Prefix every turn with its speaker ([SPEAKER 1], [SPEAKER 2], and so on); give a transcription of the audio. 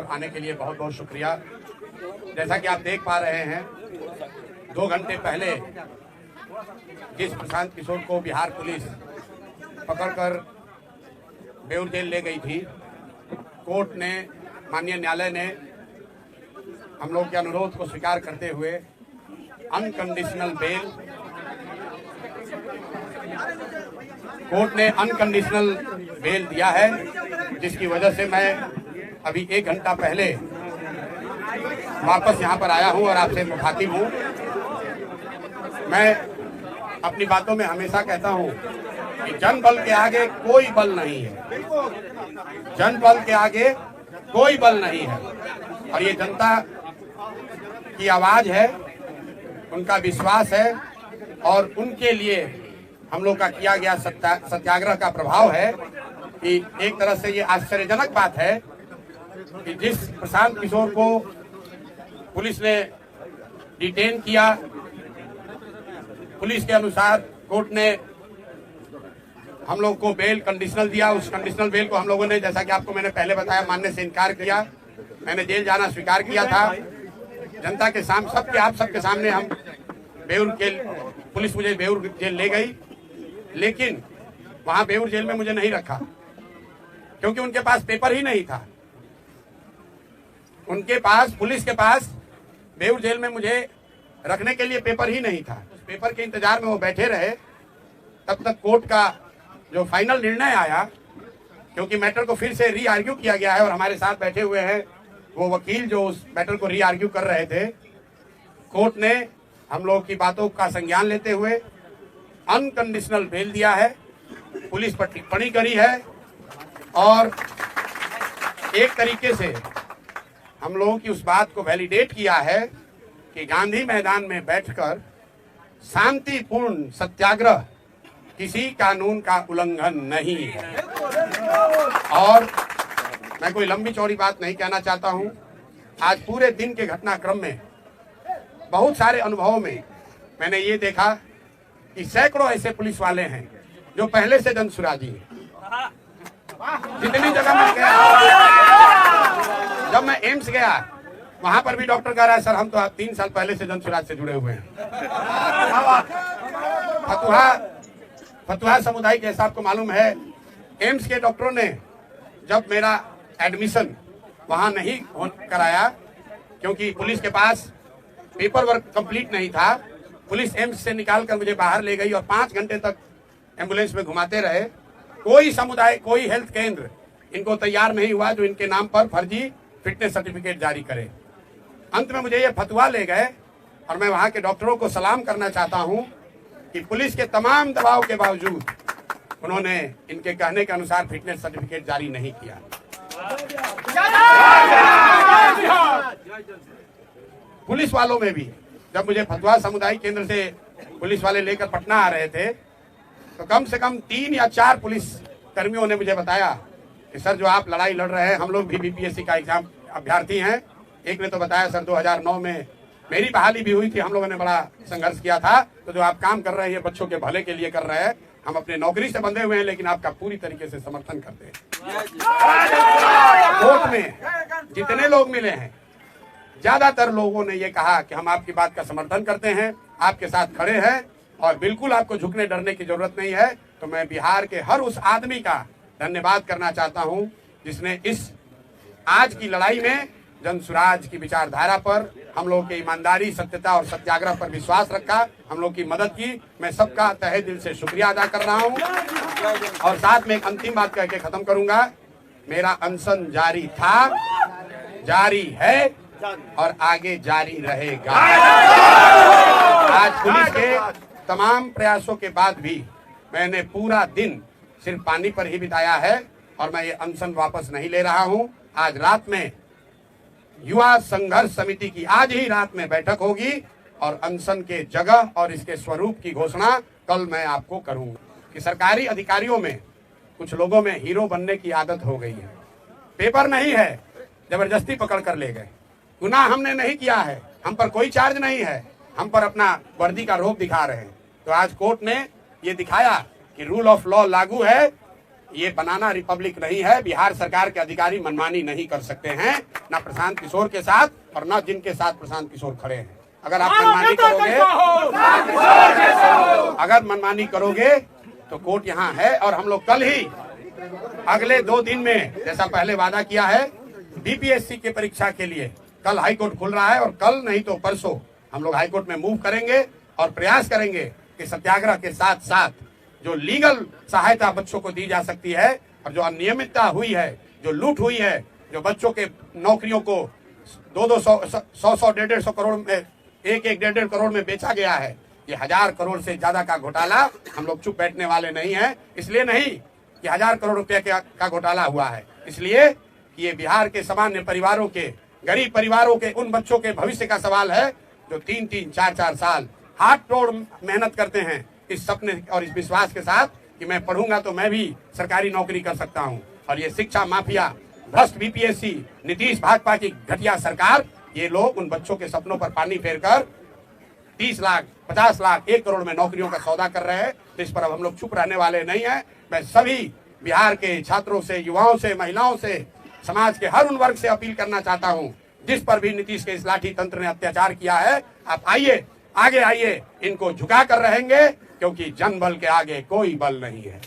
[SPEAKER 1] आने के लिए बहुत बहुत शुक्रिया। जैसा कि आप देख पा रहे हैं, 2 घंटे पहले जिस प्रशांत किशोर को बिहार पुलिस पकड़कर बेउर जेल ले गई थी, कोर्ट ने, माननीय न्यायालय ने हम लोग के अनुरोध को स्वीकार करते हुए अनकंडीशनल बेल, कोर्ट ने अनकंडीशनल बेल दिया है, जिसकी वजह से मैं अभी 1 घंटा पहले वापस यहाँ पर आया हूँ और आपसे मुखातिब हूँ। मैं अपनी बातों में हमेशा कहता हूँ कि जन बल के आगे कोई बल नहीं है, जन बल के आगे कोई बल नहीं है, और ये जनता की आवाज है, उनका विश्वास है, और उनके लिए हम लोग का किया गया सत्याग्रह का प्रभाव है कि एक तरह से ये आश्चर्यजनक बात है कि जिस प्रशांत किशोर को पुलिस ने डिटेन किया, पुलिस के अनुसार कोर्ट ने हम लोग को बेल कंडीशनल दिया, उस कंडीशनल बेल को हम लोगों ने, जैसा कि आपको मैंने पहले बताया, मानने से इनकार किया। मैंने जेल जाना स्वीकार किया था। जनता के सामने, आप सबके सामने हम बेउर जेल, पुलिस मुझे बेउर जेल ले गई, लेकिन वहां बेउर जेल में मुझे नहीं रखा, क्योंकि उनके पास पेपर ही नहीं था। उनके पास, पुलिस के पास बेउर जेल में मुझे रखने के लिए पेपर ही नहीं था। उस पेपर के इंतजार में वो बैठे रहे, तब तक कोर्ट का जो फाइनल निर्णय आया, क्योंकि मैटर को फिर से री आर्ग्यू किया गया है और हमारे साथ बैठे हुए हैं वो वकील जो उस मैटर को री आर्ग्यू कर रहे थे। कोर्ट ने हम लोग की बातों का संज्ञान लेते हुए अनकंडीशनल बेल दिया है, पुलिस पर टिप्पणी करी है, और एक तरीके से हम लोगों की उस बात को वैलिडेट किया है कि गांधी मैदान में बैठकर शांतिपूर्ण सत्याग्रह किसी कानून का उल्लंघन नहीं है। और मैं कोई लंबी चौड़ी बात नहीं कहना चाहता हूं। आज पूरे दिन के घटनाक्रम में, बहुत सारे अनुभवों में मैंने ये देखा कि सैकड़ों ऐसे पुलिस वाले हैं जो पहले से जनसुराजी हैं। जितनी जगह मैं गया, जब मैं एम्स गया, वहां पर भी डॉक्टर कह रहा है, सर हम तो आप 3 साल पहले से जनसुराज से जुड़े हुए हैं। फतुहा समुदाय के, आपको मालूम है, एम्स के डॉक्टरों ने जब मेरा एडमिशन वहां नहीं कराया, क्योंकि पुलिस के पास पेपर वर्क कंप्लीट नहीं था, पुलिस एम्स से निकालकर मुझे बाहर ले गई और 5 घंटे तक एम्बुलेंस में घुमाते रहे। कोई समुदाय, कोई हेल्थ केंद्र इनको तैयार नहीं हुआ जो इनके नाम पर फर्जी फिटनेस सर्टिफिकेट जारी करे। अंत में मुझे ये फतवा ले गए, और मैं वहां के डॉक्टरों को सलाम करना चाहता हूं कि पुलिस के तमाम दबाव के बावजूद उन्होंने इनके कहने के अनुसार फिटनेस सर्टिफिकेट जारी नहीं किया। पुलिस वालों में भी, जब मुझे फतवा समुदाय केंद्र से पुलिस वाले लेकर पटना आ रहे थे, तो कम से कम 3 या 4 पुलिस कर्मियों ने मुझे बताया कि सर, जो आप लड़ाई लड़ रहे हैं, हम लोग भी बीपीएससी का एग्जाम अभ्यर्थी हैं। एक ने तो बताया, सर 2009 में मेरी बहाली भी हुई थी, हम लोगों ने बड़ा संघर्ष किया था, तो जो आप काम कर रहे हैं ये बच्चों के भले के लिए कर रहे हैं, हम अपने नौकरी से बंधे हुए हैं, लेकिन आपका पूरी तरीके से समर्थन करते हैं। कोर्ट में जितने लोग मिले हैं, ज्यादातर लोगों ने ये कहा कि हम आपकी बात का समर्थन करते हैं, आपके साथ खड़े हैं, और बिल्कुल आपको झुकने डरने की जरूरत नहीं है। तो मैं बिहार के हर उस आदमी का धन्यवाद करना चाहता हूं जिसने इस आज की लड़ाई में जनसुराज की विचारधारा पर, हम लोग की ईमानदारी, सत्यता और सत्याग्रह पर विश्वास रखा, हम लोग की मदद की। मैं सबका तहे दिल से शुक्रिया अदा कर रहा हूं। और साथ में एक अंतिम बात कह के खत्म करूंगा, मेरा अनशन जारी था, जारी है और आगे जारी रहेगा। आज पुलिस के तमाम प्रयासों के बाद भी मैंने पूरा दिन सिर्फ पानी पर ही बिताया है, और मैं ये अनशन वापस नहीं ले रहा हूं। आज रात में युवा संघर्ष समिति की आज ही रात में बैठक होगी, और अनशन के जगह और इसके स्वरूप की घोषणा कल मैं आपको करूंगा। कि सरकारी अधिकारियों में कुछ लोगों में हीरो बनने की आदत हो गई है। पेपर नहीं है, जबरदस्ती पकड़ कर ले गए। गुनाह हमने नहीं किया है, हम पर कोई चार्ज नहीं है, हम पर अपना वर्दी का रोब दिखा रहे हैं। तो आज कोर्ट ने ये दिखाया कि रूल ऑफ लॉ लागू है, ये बनाना रिपब्लिक नहीं है। बिहार सरकार के अधिकारी मनमानी नहीं कर सकते हैं, ना प्रशांत किशोर के साथ और ना जिनके साथ प्रशांत किशोर खड़े हैं। अगर आप मनमानी करोगे तो कोर्ट यहाँ है। और हम लोग कल ही अगले 2 दिन में, जैसा पहले वादा किया है, बीपीएससी की परीक्षा के लिए कल हाईकोर्ट खुल रहा है और कल नहीं तो परसों हम लोग हाईकोर्ट में मूव करेंगे और प्रयास करेंगे कि सत्याग्रह के साथ साथ जो लीगल सहायता बच्चों को दी जा सकती है और जो अनियमितता हुई है, जो लूट हुई है, जो बच्चों के नौकरियों को 200 100 करोड़ में 1.5 करोड़ में बेचा गया है, ये 1000 करोड़ से ज्यादा का घोटाला हम लोग चुप बैठने वाले नहीं है। इसलिए नहीं कि 1000 करोड़ रुपए का घोटाला हुआ है, इसलिए कि ये बिहार के सामान्य परिवारों के, गरीब परिवारों के, उन बच्चों के भविष्य का सवाल है जो 3-3 4-4 साल हाथ तोड़ मेहनत करते हैं इस सपने और इस विश्वास के साथ कि मैं पढ़ूंगा तो मैं भी सरकारी नौकरी कर सकता हूं। और ये शिक्षा माफिया, भ्रष्ट बीपीएससी, नीतीश भाजपा की घटिया सरकार, ये लोग उन बच्चों के सपनों पर पानी फेरकर 30 लाख, 50 लाख, 1 करोड़ में नौकरियों का सौदा कर रहे हैं। तो इस पर अब हम लोग चुप रहने वाले नहीं हैं। मैं सभी बिहार के छात्रों से, युवाओं से, महिलाओं से, समाज के हर उन वर्ग से अपील करना चाहता हूं जिस पर भी नीतीश के इस लाठी तंत्र ने अत्याचार किया है, आप आइए, आगे आइए, इनको झुका कर रहेंगे क्योंकि जनबल के आगे कोई बल नहीं है।